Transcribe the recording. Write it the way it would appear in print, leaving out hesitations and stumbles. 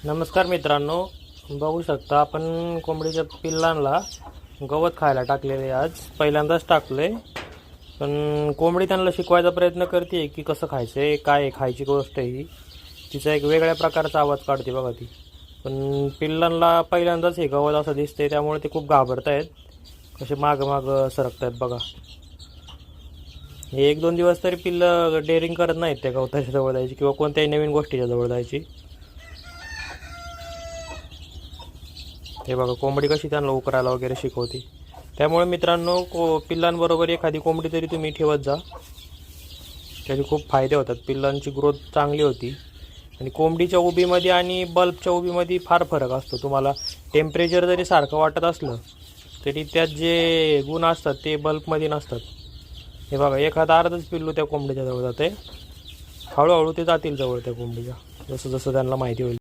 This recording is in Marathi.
नमस्कार मित्रांनो, बघू शकता आपण कोंबडीच्या पिल्लांना गवत खायला टाकलेले आज पहिल्यांदाच टाकले. पण कोंबडी त्यांना शिकवायचा प्रयत्न करते की कसं खायचं, काय खायची गोष्ट आहे ही. तिचा एक वेगळ्या प्रकारचा आवाज काढते बघा ती. पण पिल्लांना पहिल्यांदाच हे गवत असं दिसते, त्यामुळे ते खूप घाबरत आहेत. कसे माग माग सरकत आहेत बघा. हे 1-2 दिवस तरी पिल्लं डेअरिंग करत नाहीत त्या गवताच्या जवळ जायची किंवा कोणत्याही नवीन गोष्टीच्या जवळ जायची. हे बघा कोंबडी कशी त्यांना उकरायला वगैरे शिकवते. त्यामुळे मित्रांनो, पिल्लांबरोबर एखादी कोंबडी तरी तुम्ही ठेवत जा. त्याचे खूप फायदे होतात. पिल्लांची ग्रोथ चांगली होती. आणि कोंबडीच्या उबीमध्ये आणि बल्बच्या उबीमध्ये फार फरक असतो. तुम्हाला टेम्परेचर जरी सारखं वाटत असलं तरी त्यात जे गुण असतात ते बल्बमध्ये नसतात. हे बघा, एखादा अर्धच पिल्लू त्या कोंबडीच्या जवळ जाते. हळूहळू ते जातील जवळ त्या कोंबडीच्या, जसं जसं त्यांना माहिती होईल.